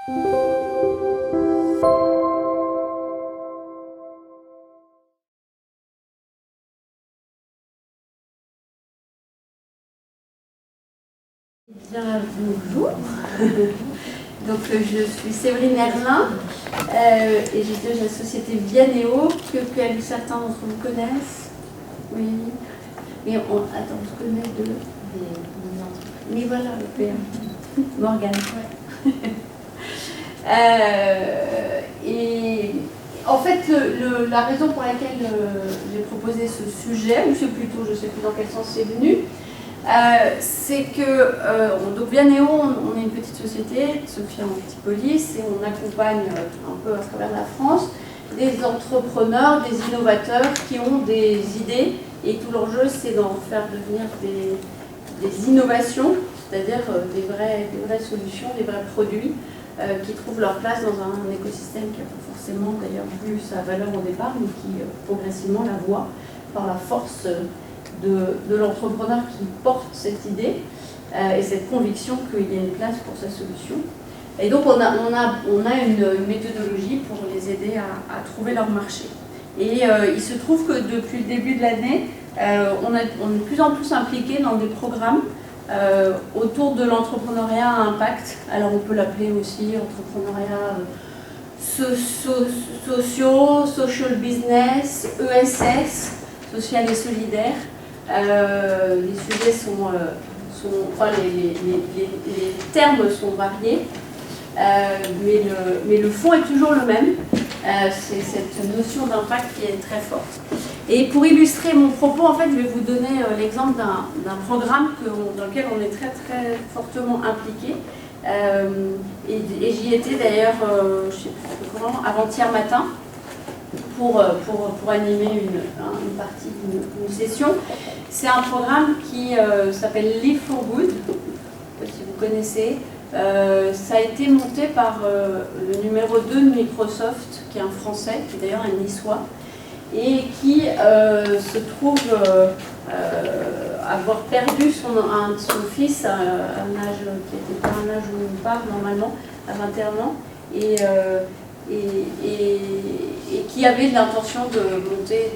Bien, bonjour. Donc, je suis Séverine Herlin et je dirige la société Vianeo, que certains d'entre vous connaissent. Oui. Mais attends, on se connaît de... Mais voilà, Morgane. Ouais. Et en fait, la raison pour laquelle j'ai proposé ce sujet, ou c'est plutôt, je ne sais plus dans quel sens c'est venu, c'est que donc Vianeo, on est une petite société, Sophia Antipolis, et on accompagne un peu à travers la France des entrepreneurs, des innovateurs qui ont des idées, et tout l'enjeu c'est d'en faire devenir des innovations, c'est-à-dire des vraies solutions, des vrais produits qui trouvent leur place dans un écosystème qui n'a pas forcément d'ailleurs vu sa valeur au départ, mais qui progressivement la voit par la force de l'entrepreneur qui porte cette idée et cette conviction qu'il y a une place pour sa solution. Et donc on a une méthodologie pour les aider à trouver leur marché. Et il se trouve que depuis le début de l'année, on est de plus en plus impliqué dans des programmes autour de l'entrepreneuriat à impact. Alors on peut l'appeler aussi entrepreneuriat social business, ESS, social et solidaire. Les sujets enfin les termes sont variés, mais le fond est toujours le même. C'est cette notion d'impact qui est très forte. Et pour illustrer mon propos, en fait, je vais vous donner l'exemple d'un programme dans lequel on est très très fortement impliqué. Et j'y étais d'ailleurs, je ne sais plus comment, avant-hier matin, pour animer une partie d'une session. C'est un programme qui s'appelle Live for Good, si vous connaissez. Ça a été monté par le numéro 2 de Microsoft, qui est un Français, qui est d'ailleurs un Niçois, et qui se trouve avoir perdu son fils à un âge qui n'était pas un âge où on part normalement, à 21 ans, et qui avait l'intention de monter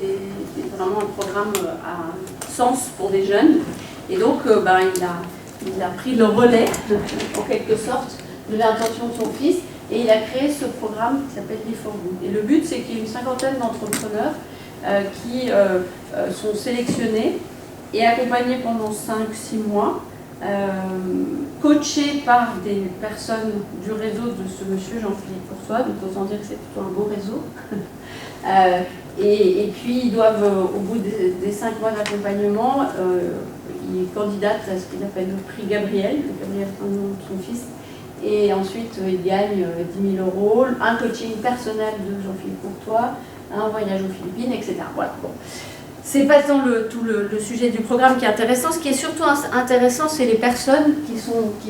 vraiment un programme à sens pour des jeunes. Et donc il a pris le relais, en quelque sorte, de l'intention de son fils, et il a créé ce programme qui s'appelle Live for Good. Et le but, c'est qu'il y ait une cinquantaine d'entrepreneurs qui sont sélectionnés et accompagnés pendant 5-6 mois, coachés par des personnes du réseau de ce monsieur Jean-Philippe Courtois, donc autant dire que c'est plutôt un beau réseau. Et puis ils doivent, au bout des 5 mois d'accompagnement, ils candidatent à ce qu'il appelle le prix Gabriel, c'est le nom de son fils, et ensuite ils gagnent 10 000 €, un coaching personnel de Jean-Philippe Courtois, un voyage aux Philippines, etc. Voilà. Bon. C'est pas tant tout le sujet du programme qui est intéressant. Ce qui est surtout intéressant, c'est les personnes qui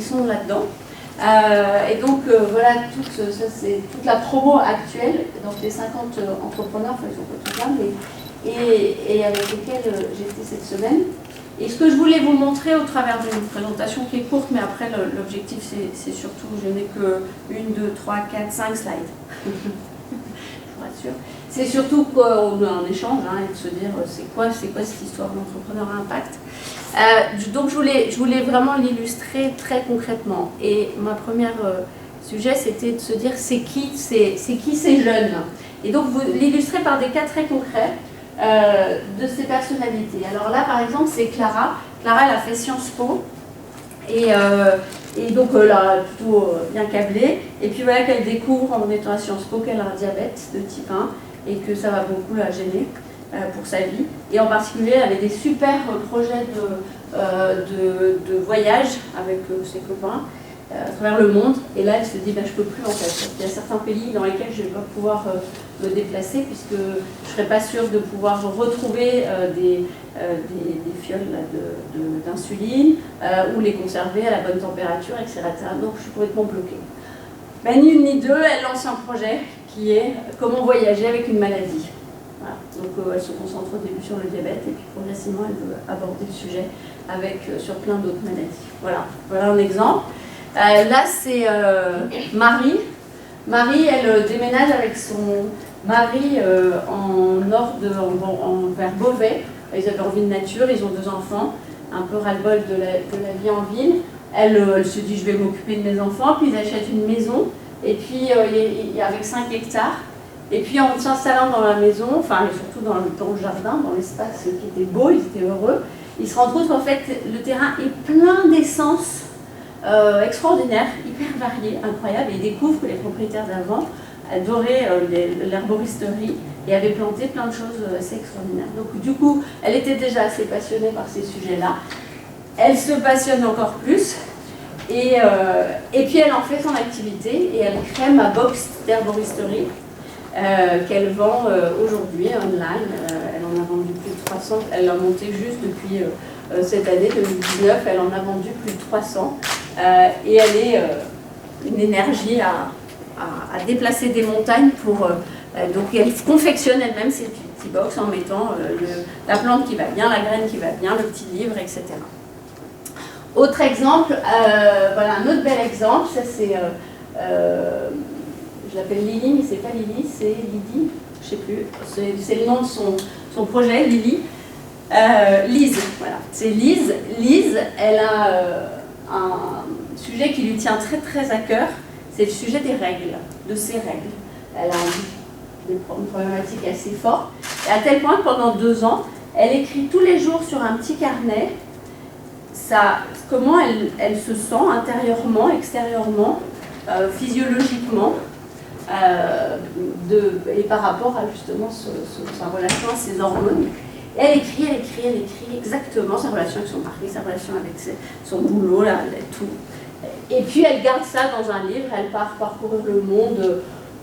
sont là-dedans. Et donc voilà, ça c'est toute la promo actuelle, donc les 50 entrepreneurs, enfin ils sont pas tous là, mais, et avec lesquels j'étais cette semaine. Et ce que je voulais vous montrer au travers d'une présentation qui est courte, mais après l'objectif c'est surtout, je n'ai que 1, 2, 3, 4, 5 slides. Pour être sûr. C'est surtout qu'on a un échange et de se dire c'est quoi cette histoire d'entrepreneur à impact. Donc je voulais vraiment l'illustrer très concrètement. Et ma première sujet c'était de se dire c'est qui ces jeunes. Et donc vous l'illustrez par des cas très concrets de ces personnalités. Alors là par exemple c'est Clara. Clara elle a fait Sciences Po. Et donc là, plutôt bien câblée. Et puis voilà qu'elle découvre en étant à Sciences Po qu'elle a un diabète de type 1 et que ça va beaucoup la gêner pour sa vie. Et en particulier, elle avait des super projets de voyage avec ses copains à travers le monde. Et là, elle se dit, je ne peux plus en fait. Parce qu'il y a certains pays dans lesquels je ne vais pas pouvoir me déplacer puisque je ne serai pas sûre de pouvoir retrouver des fioles d'insuline ou les conserver à la bonne température, etc. Donc je suis complètement bloquée. Ni une ni deux, elle lance un projet qui est comment voyager avec une maladie. Voilà. Donc elle se concentre au début sur le diabète et puis progressivement elle veut aborder le sujet sur plein d'autres maladies. Voilà un exemple. Là c'est Marie Marie, elle déménage avec son mari vers Beauvais. Ils avaient envie de nature, ils ont 2 enfants, un peu ras-le-bol de la vie en ville. Elle se dit, je vais m'occuper de mes enfants, puis ils achètent une maison, et puis avec 5 hectares. Et puis en s'installant dans la maison, enfin et surtout dans le jardin, dans l'espace qui était beau, ils étaient heureux, ils se rendent compte qu'en fait le terrain est plein d'essences extraordinaires, hyper variées, incroyables, et ils découvrent que les propriétaires d'avant adoraient l'herboristerie et avaient planté plein de choses assez extraordinaires. Donc du coup, elle était déjà assez passionnée par ces sujets-là. Elle se passionne encore plus, et puis elle en fait son activité, et elle crée ma box d'herboristerie, qu'elle vend aujourd'hui online. Elle en a vendu plus de 300, elle l'a montée juste depuis cette année 2019, elle en a vendu plus de 300, et elle est une énergie à déplacer des montagnes pour... donc elle confectionne elle-même ses petits box en mettant la plante qui va bien, la graine qui va bien, le petit livre, etc. Autre exemple, voilà un autre bel exemple, ça c'est... je l'appelle Lily, mais c'est pas Lily, c'est Lydie, je sais plus, c'est le nom de son projet, Lily. Lise, voilà, c'est Lise. Lise, elle a un sujet qui lui tient très très à cœur, c'est le sujet des règles, de ses règles. Elle a une problématique assez forte, et à tel point que pendant 2 ans, elle écrit tous les jours sur un petit carnet comment elle se sent intérieurement, extérieurement, physiologiquement, et par rapport à justement sa relation à ses hormones. Et elle écrit exactement sa relation avec son mari, sa relation avec son boulot, tout. Et puis elle garde ça dans un livre, elle part parcourir le monde,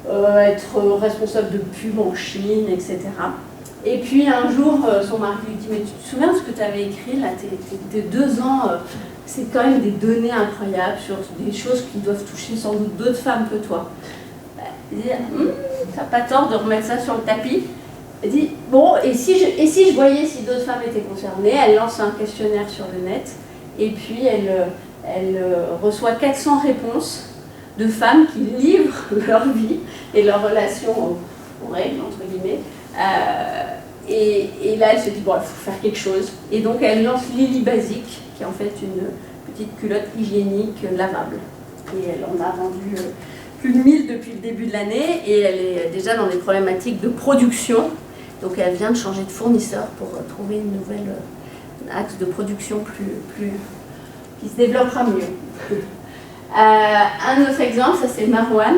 être responsable de pub en Chine, etc. Et puis un jour, son mari lui dit, mais tu te souviens de ce que tu avais écrit là, tes 2 ans, c'est quand même des données incroyables sur des choses qui doivent toucher sans doute d'autres femmes que toi. Elle dit, t'as pas tort de remettre ça sur le tapis. Elle dit, bon, et si je voyais si d'autres femmes étaient concernées, elle lance un questionnaire sur le net, et puis elle reçoit 400 réponses de femmes qui livrent leur vie et leur relation aux règles, entre guillemets. Et là, elle se dit, bon, il faut faire quelque chose. Et donc, elle lance Lily Basique, qui est en fait une petite culotte hygiénique lavable. Et elle en a vendu plus de 1000 depuis le début de l'année, et elle est déjà dans des problématiques de production. Donc, elle vient de changer de fournisseur pour trouver une nouvelle axe de production qui se développera mieux. Un autre exemple, ça c'est Marwan.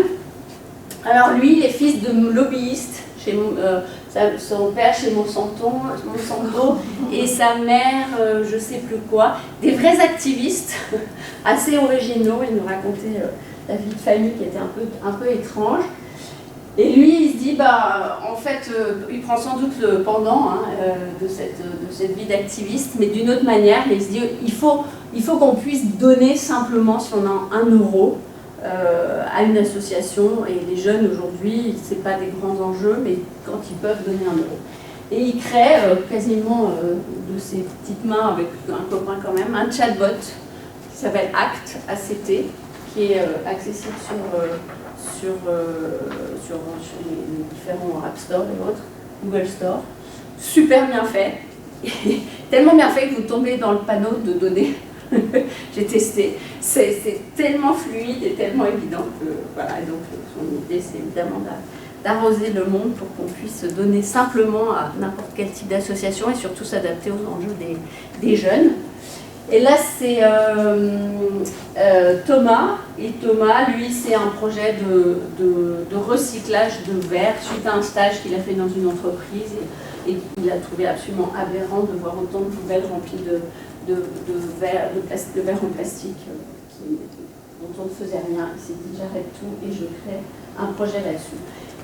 Alors lui, il est fils de lobbyiste, son père chez Monsanto et sa mère, je sais plus quoi, des vrais activistes assez originaux. Il nous racontait la vie de famille qui était un peu étrange. Et lui, il se dit, en fait, il prend sans doute le pendant de cette vie d'activiste, mais d'une autre manière. Il se dit, il faut qu'on puisse donner simplement, si on a 1 euro, à une association. Et les jeunes aujourd'hui, ce n'est pas des grands enjeux, mais quand ils peuvent donner 1 euro. Et il crée quasiment de ses petites mains, avec un copain quand même, un chatbot qui s'appelle ACT, ACT, qui est accessible sur les différents App Store et autres, Google Store. Super bien fait, tellement bien fait que vous tombez dans le panneau de données. J'ai testé, c'est tellement fluide et tellement évident que voilà. Donc son idée, c'est évidemment d'arroser le monde pour qu'on puisse donner simplement à n'importe quel type d'association et surtout s'adapter aux enjeux des jeunes. Et là, c'est Thomas. Et Thomas, lui, c'est un projet de recyclage de verre suite à un stage qu'il a fait dans une entreprise et qu'il a trouvé absolument aberrant de voir autant de poubelles remplies de verre en plastique dont on ne faisait rien. Il s'est dit, j'arrête tout et je crée un projet là-dessus.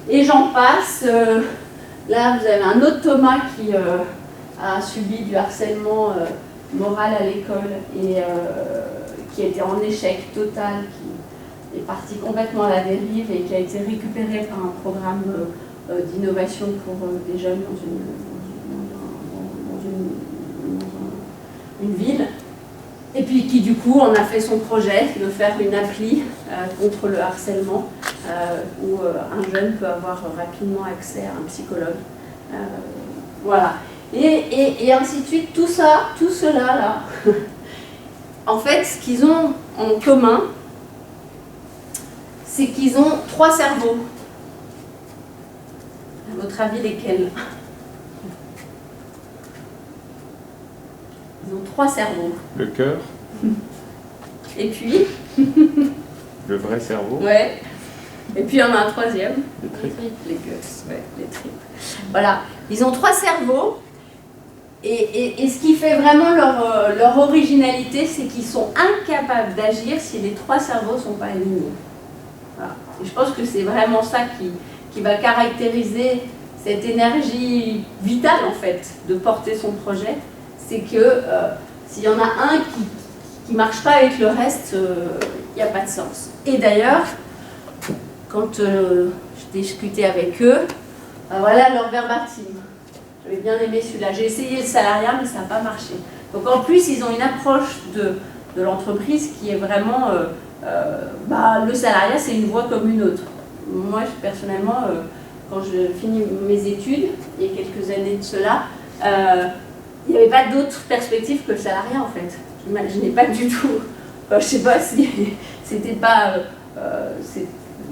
Et j'en passe. Là, vous avez un autre Thomas qui a subi du harcèlement moral à l'école et qui était en échec total, qui est parti complètement à la dérive et qui a été récupéré par un programme d'innovation pour des jeunes dans une ville. Et puis qui du coup en a fait son projet de faire une appli contre le harcèlement où un jeune peut avoir rapidement accès à un psychologue. Voilà. Et ainsi de suite, tout ça, tout cela là, en fait, ce qu'ils ont en commun, c'est qu'ils ont 3 cerveaux. À votre avis, lesquels? Ils ont 3 cerveaux. Le cœur. Et puis le vrai cerveau. Ouais. Et puis il y en a un 3e. Les tripes. Les guts, ouais, les tripes. Voilà. Ils ont 3 cerveaux. Et ce qui fait vraiment leur originalité, c'est qu'ils sont incapables d'agir si les 3 cerveaux ne sont pas alignés. Voilà. Et je pense que c'est vraiment ça qui va caractériser cette énergie vitale, en fait, de porter son projet. C'est que s'il y en a un qui ne marche pas avec le reste, il n'y a pas de sens. Et d'ailleurs, quand je discutais avec eux, voilà leur verbatim. J'avais bien aimé celui-là. J'ai essayé le salariat, mais ça n'a pas marché. Donc en plus, ils ont une approche de l'entreprise qui est vraiment... le salariat, c'est une voie comme une autre. Moi, personnellement, quand je finis mes études, il y a quelques années de cela, il n'y avait pas d'autre perspective que le salariat, en fait. Je n'imaginais pas du tout. Je ne sais pas si c'était pas...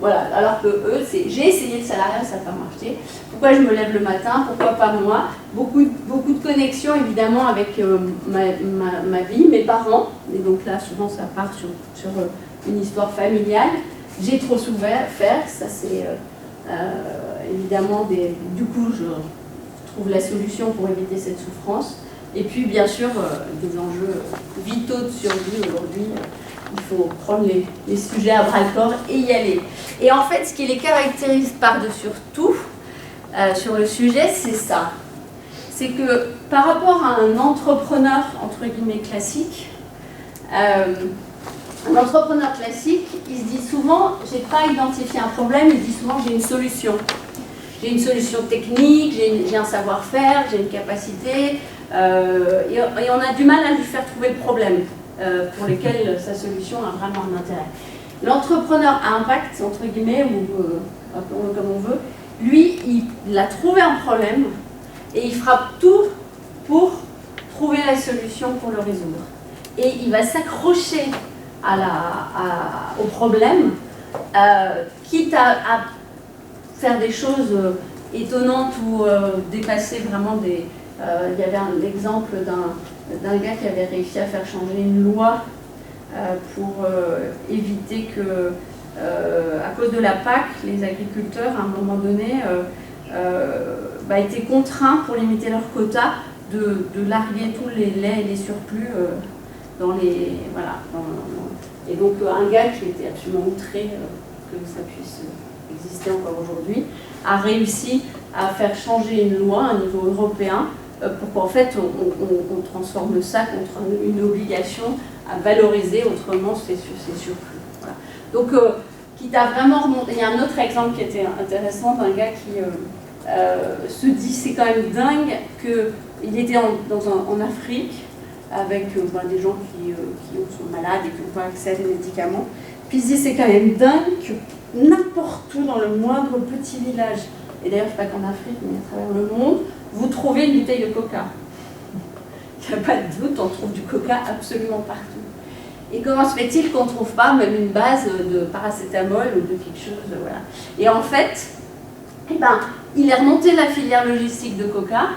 voilà, alors que eux, j'ai essayé le salariat, ça n'a pas marché. Pourquoi je me lève le matin? Pourquoi pas moi? Beaucoup de connexions, évidemment, avec ma vie, mes parents. Et donc là, souvent, ça part sur une histoire familiale. J'ai trop souffert, ça c'est évidemment du coup, je trouve la solution pour éviter cette souffrance. Et puis, bien sûr, des enjeux vitaux de survie aujourd'hui. Il faut prendre les sujets à bras-le-corps et y aller. Et en fait, ce qui les caractérise par-dessus tout sur le sujet, c'est ça. C'est que par rapport à un entrepreneur, entre guillemets, classique, un entrepreneur classique, il se dit souvent, j'ai pas identifié un problème, il dit souvent, j'ai une solution. J'ai une solution technique, j'ai un savoir-faire, j'ai une capacité, et on a du mal à lui faire trouver le problème. Pour lesquels sa solution a vraiment un intérêt. L'entrepreneur à impact, entre guillemets, ou appelons-le comme on veut, lui, il a trouvé un problème et il fera tout pour trouver la solution pour le résoudre. Et il va s'accrocher au problème, quitte à faire des choses étonnantes ou dépasser vraiment des... il y avait un exemple d'un gars qui avait réussi à faire changer une loi pour éviter que, à cause de la PAC, les agriculteurs, à un moment donné, étaient contraints, pour limiter leurs quotas, de larguer tous les laits et les surplus dans les... Voilà. Et donc, un gars qui était absolument outré que ça puisse exister encore aujourd'hui, a réussi à faire changer une loi à un niveau européen pour qu'en fait on transforme ça contre une obligation à valoriser autrement ces surplus. Voilà. Donc, quitte à vraiment remonter, il y a un autre exemple qui était intéressant d'un gars qui se dit, c'est quand même dingue qu'il était en Afrique avec des gens qui sont malades et qui n'ont pas accès à des médicaments. Puis il se dit, c'est quand même dingue que n'importe où dans le moindre petit village, et d'ailleurs pas qu'en Afrique mais à travers le monde, vous trouvez une bouteille de coca. Il n'y a pas de doute, on trouve du coca absolument partout. Et comment se fait-il qu'on ne trouve pas même une base de paracétamol ou de quelque chose, voilà. Et en fait, il a remonté la filière logistique de coca,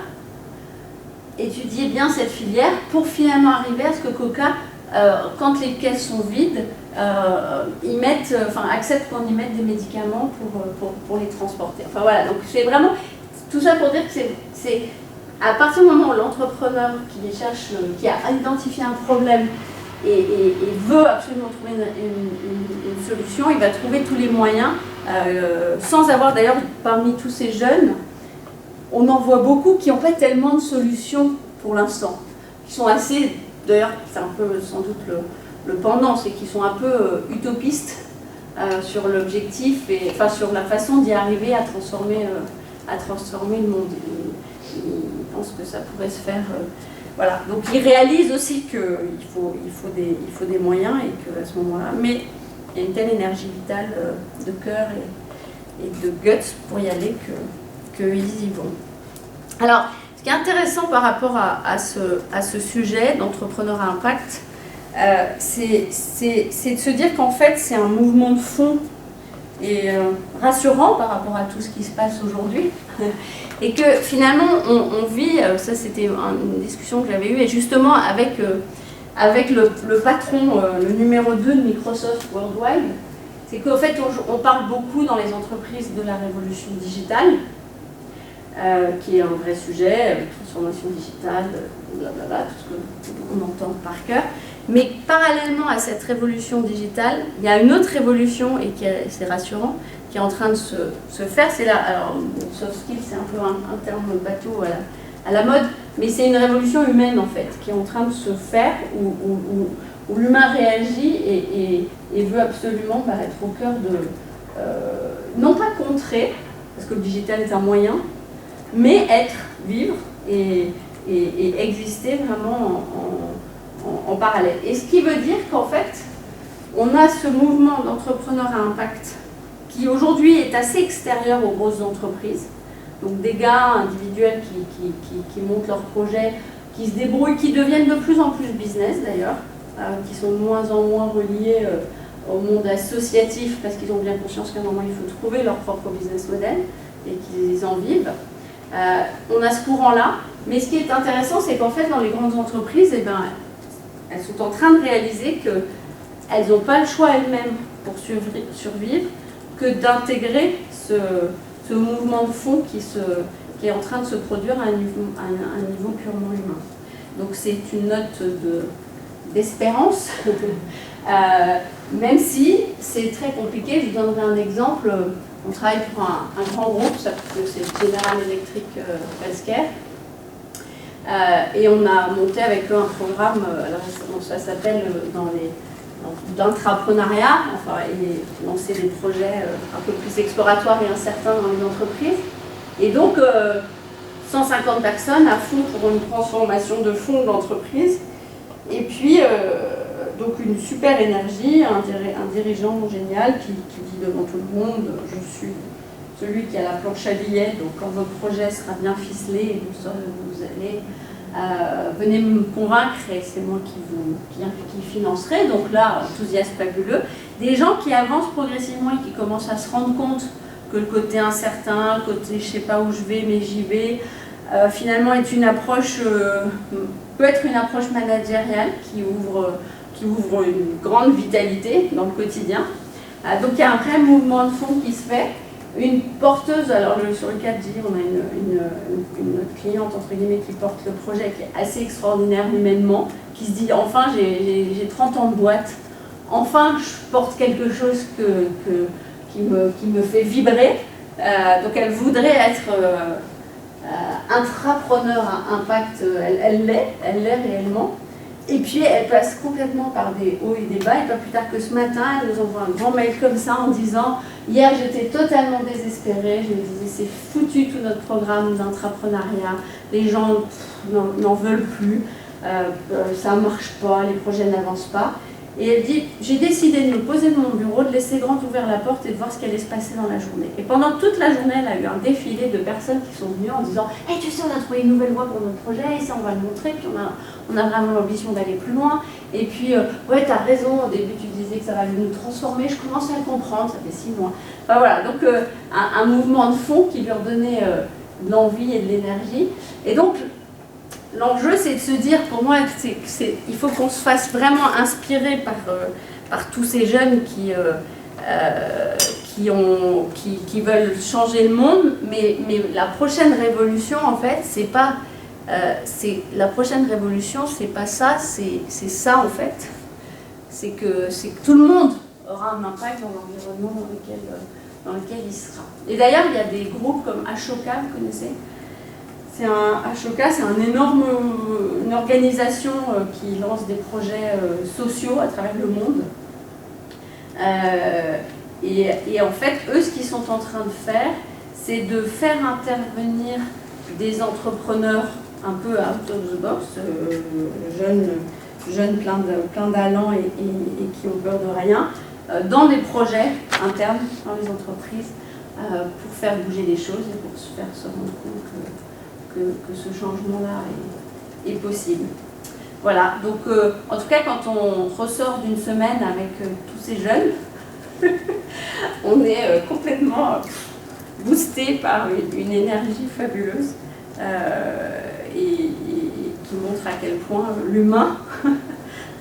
étudié bien cette filière pour finalement arriver à ce que Coca, quand les caisses sont vides, acceptent qu'on y mette des médicaments pour les transporter. Enfin voilà, donc c'est vraiment tout ça pour dire que c'est à partir du moment où l'entrepreneur qui a identifié un problème et veut absolument trouver une solution, il va trouver tous les moyens, sans avoir d'ailleurs parmi tous ces jeunes, on en voit beaucoup qui n'ont pas tellement de solutions pour l'instant, qui sont assez, d'ailleurs c'est un peu sans doute le pendant, c'est qu'ils sont un peu utopistes sur l'objectif et enfin sur la façon d'y arriver à transformer le monde. Ils pensent que ça pourrait se faire. Voilà. Donc ils réalisent aussi qu'il faut des moyens et qu'à ce moment-là. Mais il y a une telle énergie vitale de cœur et de guts pour y aller qu'ils y vont. Alors, ce qui est intéressant par rapport à ce sujet d'entrepreneur à impact, c'est de se dire qu'en fait, c'est un mouvement de fond et rassurant par rapport à tout ce qui se passe aujourd'hui. Et que finalement, on vit, ça c'était une discussion que j'avais eue, et justement avec le patron, le numéro 2 de Microsoft Worldwide, c'est qu'en fait, on parle beaucoup dans les entreprises de la révolution digitale, qui est un vrai sujet, transformation digitale, blablabla, tout ce qu'on entend par cœur. Mais parallèlement à cette révolution digitale, il y a une autre révolution, et c'est rassurant, qui est en train de se faire. C'est là, alors, soft skills, c'est un peu un terme bateau à la mode, mais c'est une révolution humaine en fait, qui est en train de se faire, où l'humain réagit et veut absolument être au cœur de, non pas contrer, parce que le digital est un moyen, mais être, vivre et exister vraiment en parallèle. Et ce qui veut dire qu'en fait, on a ce mouvement d'entrepreneurs à impact qui aujourd'hui est assez extérieur aux grosses entreprises. Donc des gars individuels qui montent leurs projets, qui se débrouillent, qui deviennent de plus en plus business d'ailleurs, qui sont de moins en moins reliés au monde associatif parce qu'ils ont bien conscience qu'à un moment il faut trouver leur propre business model et qu'ils en vivent. On a ce courant-là, mais ce qui est intéressant, c'est qu'en fait dans les grandes entreprises, elles sont en train de réaliser qu'elles n'ont pas le choix elles-mêmes pour survivre que d'intégrer ce mouvement de fond qui est en train de se produire à un niveau purement humain. Donc c'est une note d'espérance, même si c'est très compliqué. Je vous donnerai un exemple. On travaille pour un grand groupe, c'est General Electric Healthcare, et on a monté avec eux un programme, alors ça s'appelle d'intrapreneuriat, enfin, et lancer des projets un peu plus exploratoires et incertains dans les entreprises. Et donc, 150 personnes à fond pour une transformation de fond de l'entreprise. Et puis, donc une super énergie, un dirigeant génial qui dit devant tout le monde, je suis celui qui a la planche à billets, donc quand votre projet sera bien ficelé, vous allez... venez me convaincre et c'est moi qui financerai. Donc là, enthousiasme fabuleux. Des gens qui avancent progressivement et qui commencent à se rendre compte que le côté incertain, le côté je sais pas où je vais mais j'y vais, finalement est une approche, peut être une approche managériale qui ouvre une grande vitalité dans le quotidien. Donc il y a un vrai mouvement de fond qui se fait. Une porteuse, alors sur le 4G, on a une cliente entre guillemets qui porte le projet, qui est assez extraordinaire humainement, qui se dit enfin j'ai 30 ans de boîte, enfin je porte quelque chose qui me fait vibrer. Donc elle voudrait être intrapreneur à impact, elle l'est réellement. Et puis elle passe complètement par des hauts et des bas, et pas plus tard que ce matin, elle nous envoie un grand mail comme ça en disant « Hier j'étais totalement désespérée, je me disais c'est foutu tout notre programme d'intrapreneuriat, les gens n'en veulent plus, ça ne marche pas, les projets n'avancent pas. » Et elle dit « J'ai décidé de me poser de mon bureau, de laisser grand ouvert la porte et de voir ce qui allait se passer dans la journée. » Et pendant toute la journée, elle a eu un défilé de personnes qui sont venues en disant « Hey, tu sais, on a trouvé une nouvelle voie pour notre projet, et ça on va le montrer, puis on a vraiment l'ambition d'aller plus loin. Et puis, ouais, tu as raison, au début tu disais que ça va nous transformer, je commence à le comprendre, ça fait 6 mois. » Enfin voilà, donc un mouvement de fond qui lui redonnait de l'envie et de l'énergie. Et donc, l'enjeu, c'est de se dire, pour moi, il faut qu'on se fasse vraiment inspirer par tous ces jeunes qui veulent changer le monde, mais la prochaine révolution, en fait, c'est pas ça, c'est ça, en fait. C'est que tout le monde aura un impact dans l'environnement dans lequel il sera. Et d'ailleurs, il y a des groupes comme Ashoka, vous connaissez ? Ashoka, c'est une organisation qui lance des projets sociaux à travers le monde. Et en fait, eux, ce qu'ils sont en train de faire, c'est de faire intervenir des entrepreneurs un peu out of the box, jeunes plein d'allant et qui ont peur de rien, dans des projets internes dans les entreprises pour faire bouger les choses et pour se faire se rendre compte que ce changement-là est possible. Voilà, donc en tout cas quand on ressort d'une semaine avec tous ces jeunes, on est complètement boosté par une énergie fabuleuse et qui montre à quel point l'humain,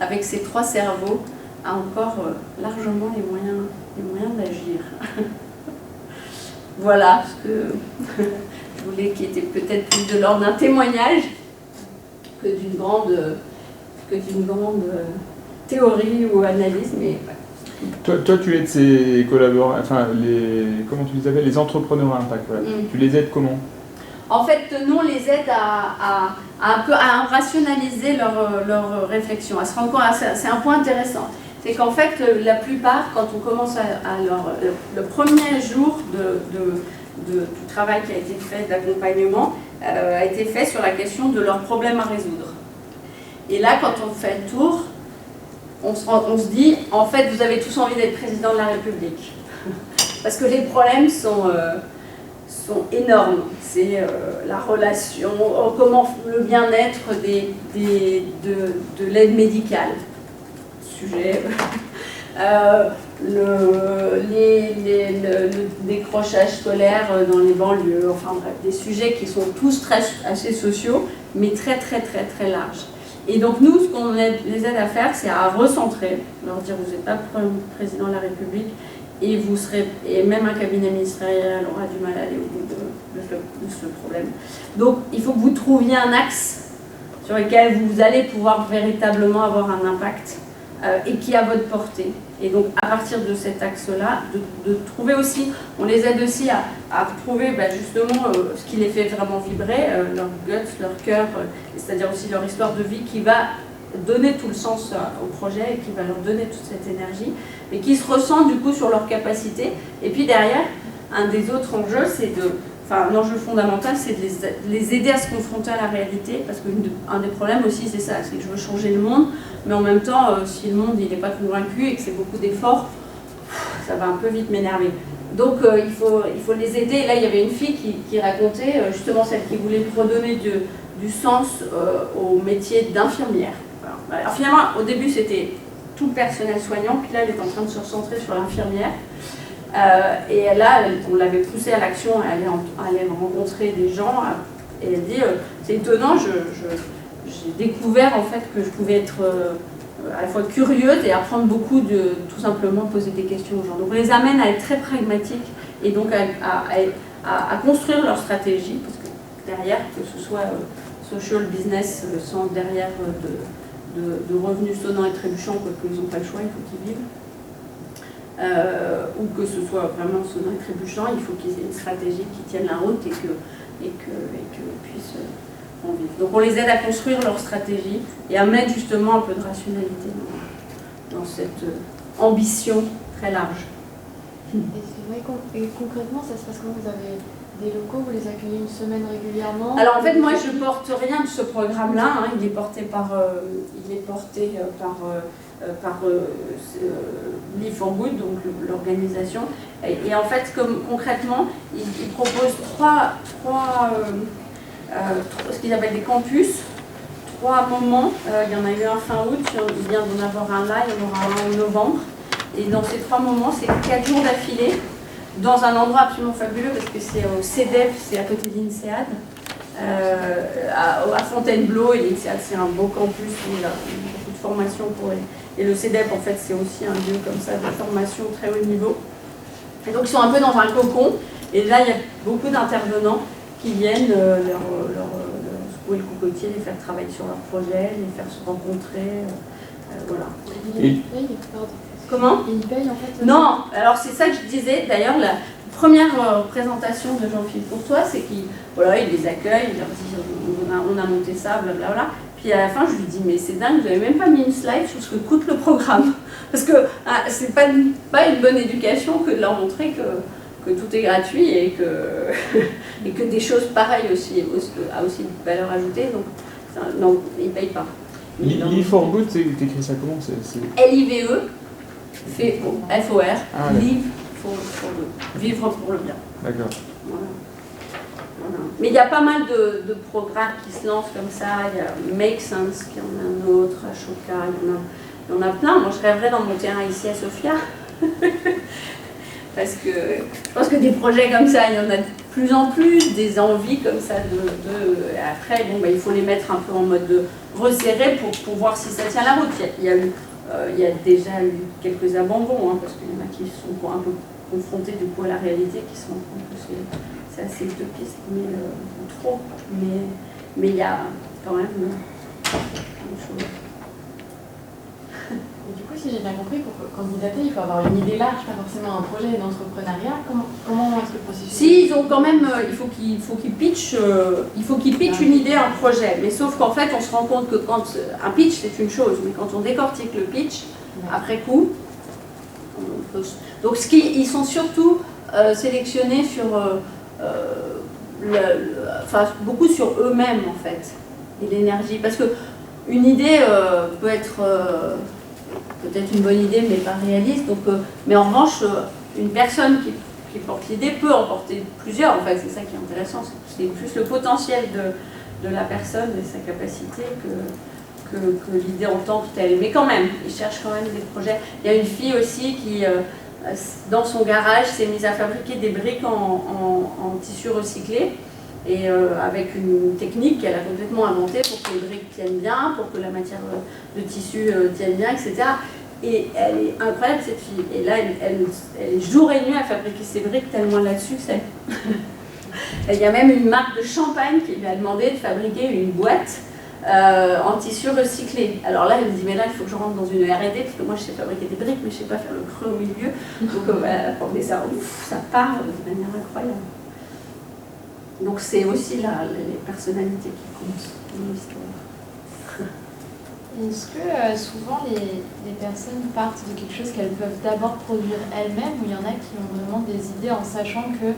avec ses 3 cerveaux, a encore largement les moyens d'agir. Voilà ce que je voulais, qui était peut-être plus de l'ordre d'un témoignage que d'une grande théorie ou analyse, mais Toi, tu aides ces collaborateurs, enfin, comment tu les appelles, les entrepreneurs à impact, voilà. Tu les aides comment? En fait, nous, on les aide à rationaliser leur réflexion, à se rendre compte. C'est un point intéressant. C'est qu'en fait, la plupart, quand on commence le premier jour du travail qui a été fait, d'accompagnement, a été fait sur la question de leurs problèmes à résoudre. Et là, quand on fait le tour, on se dit, en fait, vous avez tous envie d'être président de la République. Parce que les problèmes sont énormes. C'est la relation, comment le bien-être de l'aide médicale. Sujet. Le décrochage scolaire dans les banlieues. Enfin bref, des sujets qui sont tous assez sociaux, mais très larges. Et donc nous, ce qu'on les aide à faire, c'est à recentrer, leur dire vous n'êtes pas président de la République et vous serez, et même un cabinet ministériel aura du mal à aller au bout de ce problème. Donc il faut que vous trouviez un axe sur lequel vous allez pouvoir véritablement avoir un impact et qui est à votre portée. Et donc à partir de cet axe-là, de trouver aussi, on les aide aussi à retrouver justement ce qui les fait vraiment vibrer, leur guts, leur cœur, c'est-à-dire aussi leur histoire de vie qui va donner tout le sens au projet et qui va leur donner toute cette énergie, mais qui se ressent du coup sur leur capacité. Et puis derrière, un des autres enjeux, l'enjeu fondamental, c'est de les aider à se confronter à la réalité, parce qu'un des problèmes aussi, c'est ça, c'est que je veux changer le monde, mais en même temps, si le monde n'est pas convaincu et que c'est beaucoup d'efforts, ça va un peu vite m'énerver. Donc il faut les aider. Et là, il y avait une fille qui racontait, justement celle qui voulait redonner du sens au métier d'infirmière. Alors finalement, au début, c'était tout le personnel soignant, puis là, elle est en train de se recentrer sur l'infirmière. Et là, on l'avait poussée à l'action, elle allait rencontrer des gens, et elle dit, c'est étonnant, j'ai découvert en fait que je pouvais être à la fois curieuse et apprendre beaucoup de tout simplement poser des questions aux gens. Donc on les amène à être très pragmatiques et donc à construire leur stratégie, parce que derrière, que ce soit social business sans derrière de revenus sonnants et trébuchants, parce qu'ils n'ont pas le choix, il faut qu'ils vivent. Ou que ce soit vraiment sonnant et trébuchant, il faut qu'ils aient une stratégie qui tienne la route et qu'ils puissent en vivre. Donc on les aide à construire leur stratégie et à mettre justement un peu de rationalité dans cette ambition très large. Et c'est vrai, et concrètement, ça se passe comment? Vous avez des locaux, vous les accueillez une semaine régulièrement? Alors en fait, moi je ne porte rien de ce programme-là, il est porté par Live for Good, donc l'organisation. Et en fait, concrètement, ils proposent ce qu'ils appellent des campus, 3 moments. Il y en a eu un fin août, il vient d'en avoir un là, il y en aura un en novembre. Et dans ces 3 moments, c'est 4 jours d'affilée, dans un endroit absolument fabuleux, parce que c'est au CEDEF, c'est à côté de l'INSEAD, à Fontainebleau. Et l'INSEAD, c'est un beau campus où il y a beaucoup de formation pour eux. Et le CEDEF, en fait, c'est aussi un lieu comme ça de formation très haut niveau. Et donc, ils sont un peu dans un cocon. Et là, il y a beaucoup d'intervenants qui viennent leur secouer le cocotier, les faire travailler sur leur projet, les faire se rencontrer. Voilà. Comment? Ils payent en fait? Non, alors c'est ça que je disais. D'ailleurs, la première présentation de Jean-Philippe Courtois, c'est qu'il les accueille, il leur dit on a monté ça, blablabla. Puis à la fin, je lui dis, mais c'est dingue, vous n'avez même pas mis une slide sur ce que coûte le programme. Parce que c'est pas une bonne éducation que de leur montrer que tout est gratuit et que des choses pareilles aussi a aussi une valeur ajoutée. Donc, non, ils ne payent pas. Live for Good, t'écris ça comment? LIVE, Fait FOR, Ah, live vivre pour le bien. D'accord. Voilà. Voilà. Mais il y a pas mal de programmes qui se lancent comme ça. Il y a Make Sense qui en a un autre, Ashoka, il y en a plein. Moi je rêverais d'en monter un ici à Sofia. Parce que je pense que des projets comme ça, il y en a de plus en plus, des envies comme ça Après, bon, bah, il faut les mettre un peu en mode de resserrer pour voir si ça tient la route. Il y a déjà eu quelques abandons, hein, parce qu'il y en a qui sont un peu confrontés du coup à la réalité, qui se rendent compte que c'est assez utopiste, mais trop. Mais il y a quand même une chose. Et du coup, si j'ai bien compris, pour candidater, il faut avoir une idée large, pas forcément un projet d'entrepreneuriat. Comment est-ce que le processus? Si, ils ont quand même, il faut qu'ils pitchent une idée, un projet. Mais sauf qu'en fait, on se rend compte que quand un pitch, c'est une chose, mais quand on décortique le pitch, après coup, donc ils sont surtout sélectionnés sur, beaucoup sur eux-mêmes en fait, et l'énergie. Parce que une idée peut être peut-être une bonne idée, mais pas réaliste. Donc, mais en revanche, une personne qui porte l'idée peut en porter plusieurs. En fait, c'est ça qui est intéressant. C'est plus le potentiel de la personne et sa capacité que l'idée en tant que telle. Mais quand même, ils cherchent quand même des projets. Il y a une fille aussi qui, dans son garage, s'est mise à fabriquer des briques en tissu recyclé. Et avec une technique qu'elle a complètement inventée pour que les briques tiennent bien, pour que la matière de tissu tienne bien, etc. Et elle est incroyable cette fille. Et là, elle est jour et nuit à fabriquer ses briques tellement elle a de succès. Il y a même une marque de champagne qui lui a demandé de fabriquer une boîte en tissu recyclé. Alors là, elle me dit, mais là, il faut que je rentre dans une R&D, parce que moi, je sais fabriquer des briques, mais je ne sais pas faire le creux au milieu. Donc, mais ça part de manière incroyable. Donc c'est aussi les personnalités qui comptent dans l'histoire. Est-ce que souvent les personnes partent de quelque chose qu'elles peuvent d'abord produire elles-mêmes, ou il y en a qui ont vraiment des idées en sachant que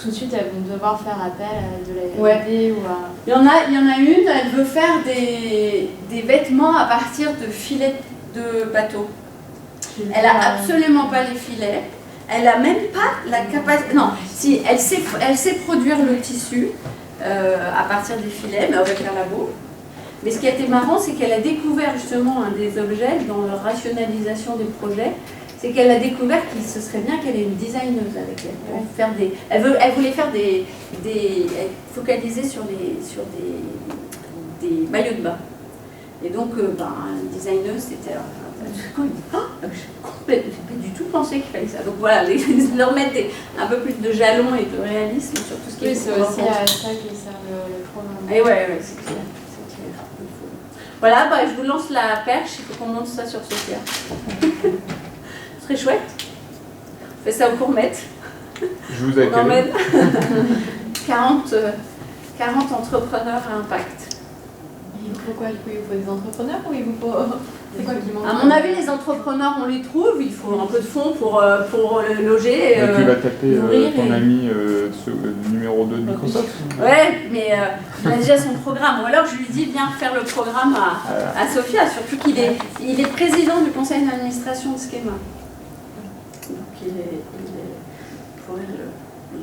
tout de suite elles vont devoir faire appel à de la R&D ou à... Il y en a une, elle veut faire des vêtements à partir de filets de bateau. Elle n'a absolument pas les filets. Elle n'a même pas la capacité... Non, si, elle sait produire le tissu à partir des filets, mais avec un labo. Mais ce qui a été marrant, c'est qu'elle a découvert justement un des objets dans leur rationalisation des projets, c'est qu'elle a découvert qu'il se serait bien qu'elle ait une designeuse avec elle. Elle voulait faire focaliser sur des maillots de bain. Et donc, une designeuse, c'était... J'ai pas du tout pensé qu'il fallait ça. Donc voilà, leur mettre un peu plus de jalons et de réalisme sur tout ce qui est... c'est aussi à ça qui sert le programme. Et ouais, c'est clair. Voilà, je vous lance la perche, il faut qu'on monte ça sur Sofia. Ce serait chouette. On fait ça au Courmette. Je vous accueille. On emmène 40 entrepreneurs à impact. Il vous faut quoi? Il vous faut des entrepreneurs ou il vous faut... C'est quoi qui manque? À mon avis, les entrepreneurs, on les trouve. Il faut un peu de fonds pour loger. Tu vas taper ton ami numéro 2 de Microsoft. Ouais, mais il a déjà son programme. Ou alors je lui dis, viens faire le programme à Sofia, surtout qu'il est président du conseil d'administration de Schema. Donc il pourrait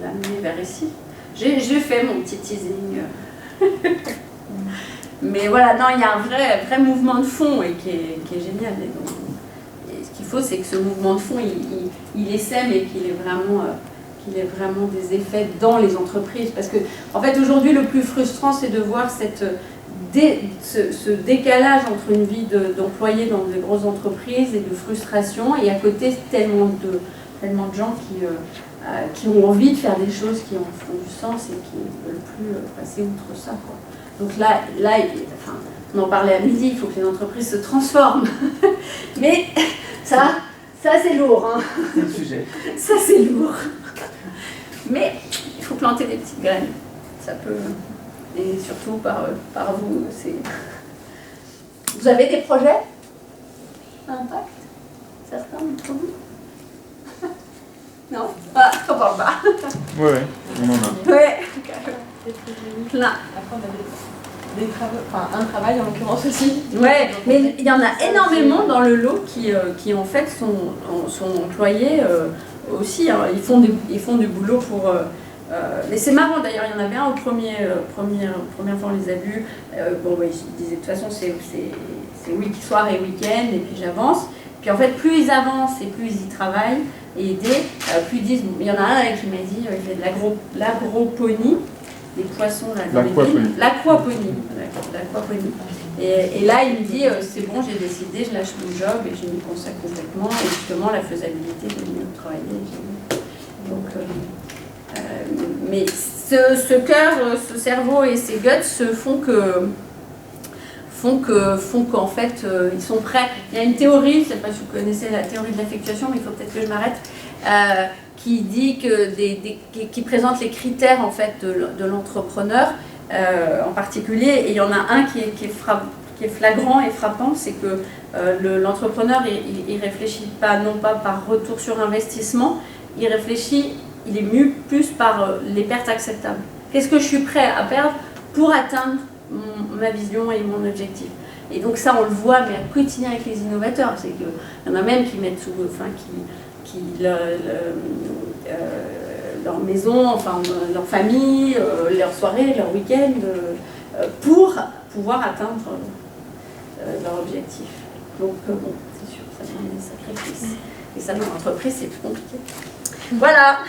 l'amener vers ici. J'ai fait mon petit teasing. Mais voilà, non, il y a un vrai mouvement de fond et qui est génial. Et ce qu'il faut, c'est que ce mouvement de fond, il essaime et qu'il ait vraiment des effets dans les entreprises. Parce que, en fait, aujourd'hui, le plus frustrant, c'est de voir ce décalage entre une vie d'employé dans des grosses entreprises et de frustration, et à côté, tellement de gens qui ont envie de faire des choses qui en font du sens et qui ne veulent plus passer outre ça, quoi. Donc là, on en parlait à midi, il faut que les entreprises se transforment. Mais ça c'est lourd. Hein. C'est le sujet. Ça, c'est lourd. Mais il faut planter des petites graines. Ça peut... Et surtout par vous. Vous avez des projets d'impact? Certains d'entre vous? Non? Ah, on parle pas. Ouais, on en a. Ouais. Plein. Après, on a des... des travaux, enfin un travail en l'occurrence aussi. Ouais, mais il y en a énormément dans le lot qui en fait sont employés aussi. Hein. Ils font du boulot pour. Mais c'est marrant d'ailleurs, il y en avait un au première fois on les a vus. Bon, bah, ils disaient de toute façon c'est soir et week-end et puis j'avance. Puis en fait, plus ils avancent et plus ils y travaillent et aident, plus ils disent. Il y en a un qui m'a dit il fait de l'agroponie. Des poissons là dans l'aquaponie. Et là, il me dit c'est bon, j'ai décidé, je lâche mon job et je m'y consacre complètement. Et justement, la faisabilité de mieux travailler. Donc, mais ce cœur, ce cerveau et ces guts font qu'en fait, ils sont prêts. Il y a une théorie, je ne sais pas si vous connaissez la théorie de l'affectuation, mais il faut peut-être que je m'arrête. Qui dit qui présente les critères en fait de l'entrepreneur en particulier, et il y en a un qui est flagrant et frappant, c'est que l'entrepreneur il réfléchit non pas par retour sur investissement, il est mu plus par les pertes acceptables. Qu'est-ce que je suis prêt à perdre pour atteindre ma vision et mon objectif? Et donc ça on le voit mais au quotidien avec les innovateurs, c'est qu'il y en a même qui mettent leur maison, enfin leur famille, leur soirée, leur week-end, pour pouvoir atteindre leur objectif. Donc bon, c'est sûr, ça demande des sacrifices. Et ça dans l'entreprise, c'est plus compliqué. Voilà.